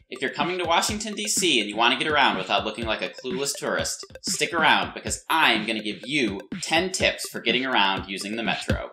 If you're coming to Washington, D.C. and you want to get around without looking like a clueless tourist, stick around because I'm going to give you 10 tips for getting around using the Metro.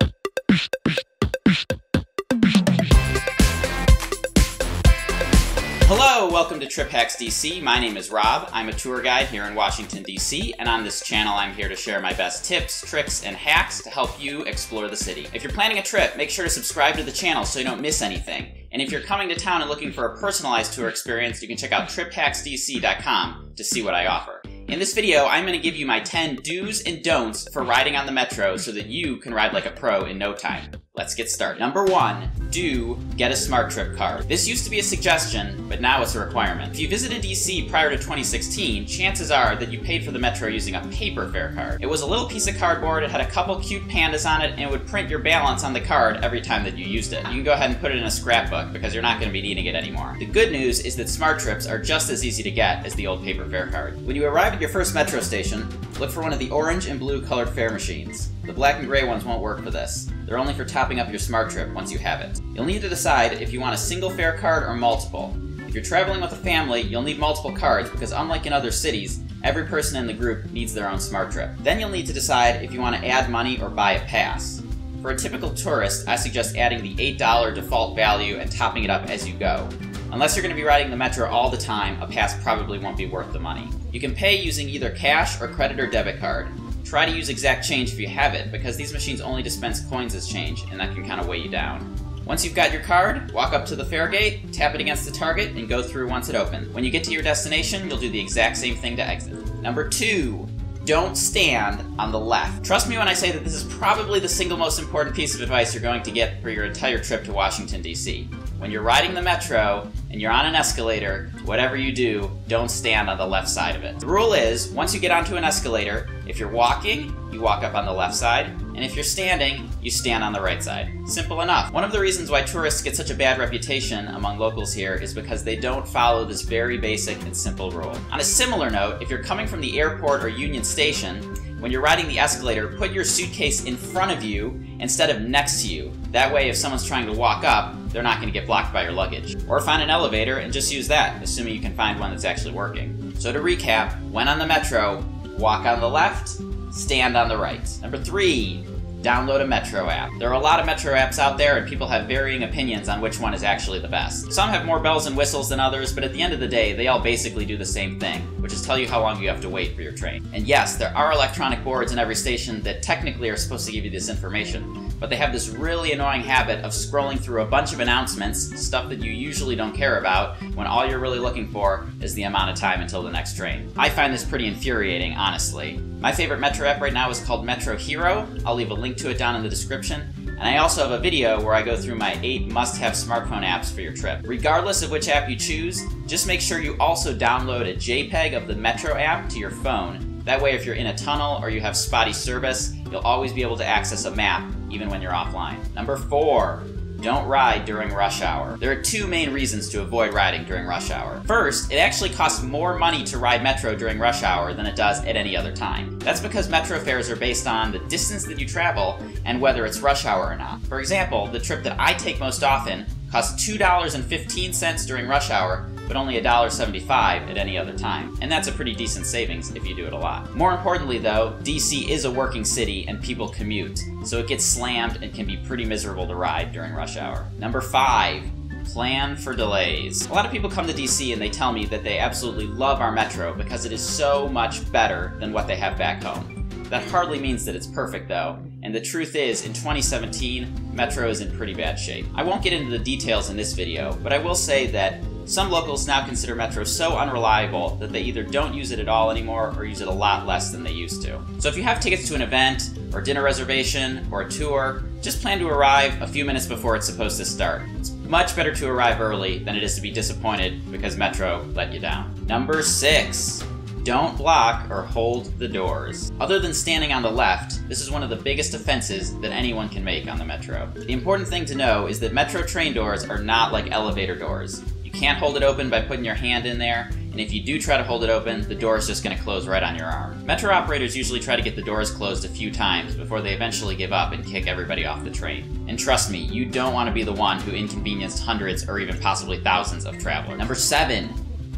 Hello, welcome to Trip Hacks DC. My name is Rob. I'm a tour guide here in Washington, D.C. and on this channel I'm here to share my best tips, tricks, and hacks to help you explore the city. If you're planning a trip, make sure to subscribe to the channel so you don't miss anything. And if you're coming to town and looking for a personalized tour experience, you can check out triphacksdc.com to see what I offer. In this video, I'm going to give you my 10 do's and don'ts for riding on the Metro so that you can ride like a pro in no time. Let's get started. Number 1, do get a Smartrip card. This used to be a suggestion, but now it's a requirement. If you visited DC prior to 2016, chances are that you paid for the Metro using a paper fare card. It was a little piece of cardboard, it had a couple cute pandas on it, and it would print your balance on the card every time that you used it. You can go ahead and put it in a scrapbook because you're not going to be needing it anymore. The good news is that Smartrips are just as easy to get as the old paper fare card. When you arrive at your first Metro station, look for one of the orange and blue colored fare machines. The black and gray ones won't work for this. They're only for topping up your Smartrip once you have it. You'll need to decide if you want a single fare card or multiple. If you're traveling with a family, you'll need multiple cards because unlike in other cities, every person in the group needs their own Smartrip. Then you'll need to decide if you want to add money or buy a pass. For a typical tourist, I suggest adding the $8 default value and topping it up as you go. Unless you're going to be riding the Metro all the time, a pass probably won't be worth the money. You can pay using either cash or credit or debit card. Try to use exact change if you have it, because these machines only dispense coins as change, and that can kind of weigh you down. Once you've got your card, walk up to the fare gate, tap it against the target, and go through once it opens. When you get to your destination, you'll do the exact same thing to exit. Number 2, don't stand on the left. Trust me when I say that this is probably the single most important piece of advice you're going to get for your entire trip to Washington, D.C. When you're riding the Metro and you're on an escalator, whatever you do, don't stand on the left side of it. The rule is, once you get onto an escalator, if you're walking, you walk up on the left side, and if you're standing, you stand on the right side. Simple enough. One of the reasons why tourists get such a bad reputation among locals here is because they don't follow this very basic and simple rule. On a similar note, if you're coming from the airport or Union Station, when you're riding the escalator, put your suitcase in front of you instead of next to you. That way, if someone's trying to walk up, they're not going to get blocked by your luggage. Or find an elevator and just use that, assuming you can find one that's actually working. So to recap, when on the Metro, walk on the left, stand on the right. Number 3, download a Metro app. There are a lot of Metro apps out there and people have varying opinions on which one is actually the best. Some have more bells and whistles than others, but at the end of the day, they all basically do the same thing, which is tell you how long you have to wait for your train. And yes, there are electronic boards in every station that technically are supposed to give you this information, but they have this really annoying habit of scrolling through a bunch of announcements, stuff that you usually don't care about, when all you're really looking for is the amount of time until the next train. I find this pretty infuriating, honestly. My favorite Metro app right now is called Metro Hero. I'll leave a link to it down in the description. And I also have a video where I go through my 8 must-have smartphone apps for your trip. Regardless of which app you choose, just make sure you also download a JPEG of the Metro app to your phone. That way if you're in a tunnel or you have spotty service, you'll always be able to access a map, even when you're offline. Number 4, don't ride during rush hour. There are 2 main reasons to avoid riding during rush hour. First, it actually costs more money to ride Metro during rush hour than it does at any other time. That's because Metro fares are based on the distance that you travel and whether it's rush hour or not. For example, the trip that I take most often costs $2.15 during rush hour, but only $1.75 at any other time. And that's a pretty decent savings if you do it a lot. More importantly though, DC is a working city and people commute, so it gets slammed and can be pretty miserable to ride during rush hour. Number 5, plan for delays. A lot of people come to DC and they tell me that they absolutely love our Metro because it is so much better than what they have back home. That hardly means that it's perfect though, and the truth is, in 2017, Metro is in pretty bad shape. I won't get into the details in this video, but I will say that some locals now consider Metro so unreliable that they either don't use it at all anymore or use it a lot less than they used to. So if you have tickets to an event, or dinner reservation, or a tour, just plan to arrive a few minutes before it's supposed to start. It's much better to arrive early than it is to be disappointed because Metro let you down. Number 6. Don't block or hold the doors. Other than standing on the left, this is one of the biggest offenses that anyone can make on the Metro. The important thing to know is that Metro train doors are not like elevator doors. You can't hold it open by putting your hand in there, and and if you do try to hold it open, the door is just going to close right on your arm. Metro operators usually try to get the doors closed a few times before they eventually give up and kick everybody off the train. And trust me, you don't want to be the one who inconvenienced hundreds or even possibly thousands of travelers. Number 7.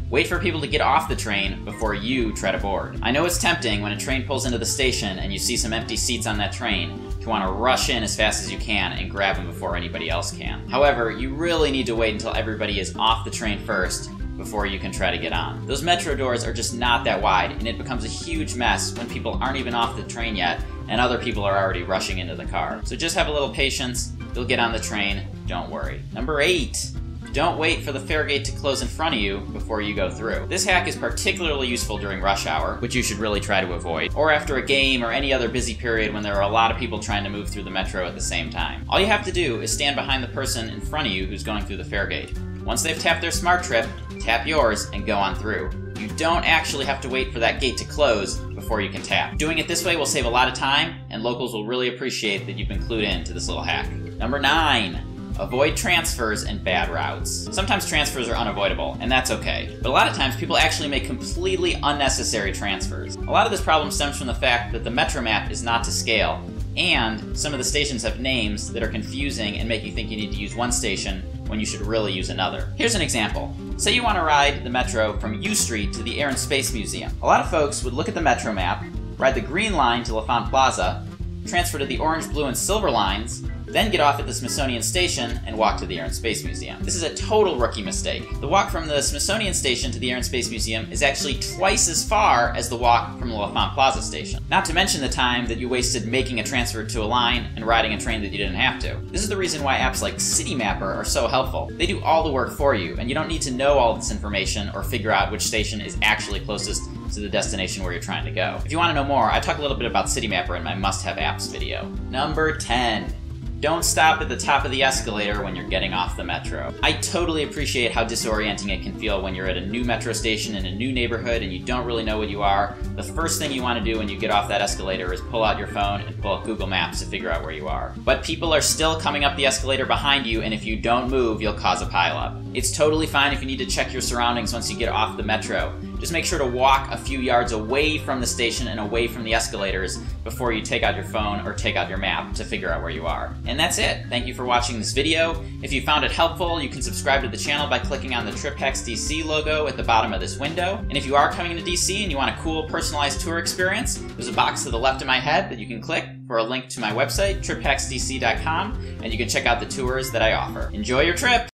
Wait for people to get off the train before you try to board. I know it's tempting when a train pulls into the station and you see some empty seats on that train to want to rush in as fast as you can and grab them before anybody else can. However, you really need to wait until everybody is off the train first before you can try to get on. Those metro doors are just not that wide, and it becomes a huge mess when people aren't even off the train yet and other people are already rushing into the car. So just have a little patience, you'll get on the train, don't worry. Number 8. Don't wait for the fare gate to close in front of you before you go through. This hack is particularly useful during rush hour, which you should really try to avoid, or after a game or any other busy period when there are a lot of people trying to move through the metro at the same time. All you have to do is stand behind the person in front of you who's going through the fare gate. Once they've tapped their Smartrip, tap yours and go on through. You don't actually have to wait for that gate to close before you can tap. Doing it this way will save a lot of time, and locals will really appreciate that you've been clued in to this little hack. Number 9. Avoid transfers and bad routes. Sometimes transfers are unavoidable, and that's okay. But a lot of times people actually make completely unnecessary transfers. A lot of this problem stems from the fact that the Metro map is not to scale, and some of the stations have names that are confusing and make you think you need to use one station when you should really use another. Here's an example. Say you want to ride the Metro from U Street to the Air and Space Museum. A lot of folks would look at the Metro map, ride the green line to LaFont Plaza, transfer to the orange, blue, and silver lines, then get off at the Smithsonian station and walk to the Air and Space Museum. This is a total rookie mistake. The walk from the Smithsonian station to the Air and Space Museum is actually twice as far as the walk from the LaFont Plaza station. Not to mention the time that you wasted making a transfer to a line and riding a train that you didn't have to. This is the reason why apps like Citymapper are so helpful. They do all the work for you, and you don't need to know all this information or figure out which station is actually closest to the destination where you're trying to go. If you want to know more, I talk a little bit about Citymapper in my must-have apps video. Number 10. Don't stop at the top of the escalator when you're getting off the metro. I totally appreciate how disorienting it can feel when you're at a new metro station in a new neighborhood and you don't really know what you are. The first thing you want to do when you get off that escalator is pull out your phone and pull up Google Maps to figure out where you are. But people are still coming up the escalator behind you, and if you don't move, you'll cause a pileup. It's totally fine if you need to check your surroundings once you get off the metro. Just make sure to walk a few yards away from the station and away from the escalators before you take out your phone or take out your map to figure out where you are. And that's it. Thank you for watching this video. If you found it helpful, you can subscribe to the channel by clicking on the Trip Hacks DC logo at the bottom of this window. And if you are coming to DC and you want a cool personalized tour experience, there's a box to the left of my head that you can click for a link to my website, triphacksdc.com, and you can check out the tours that I offer. Enjoy your trip!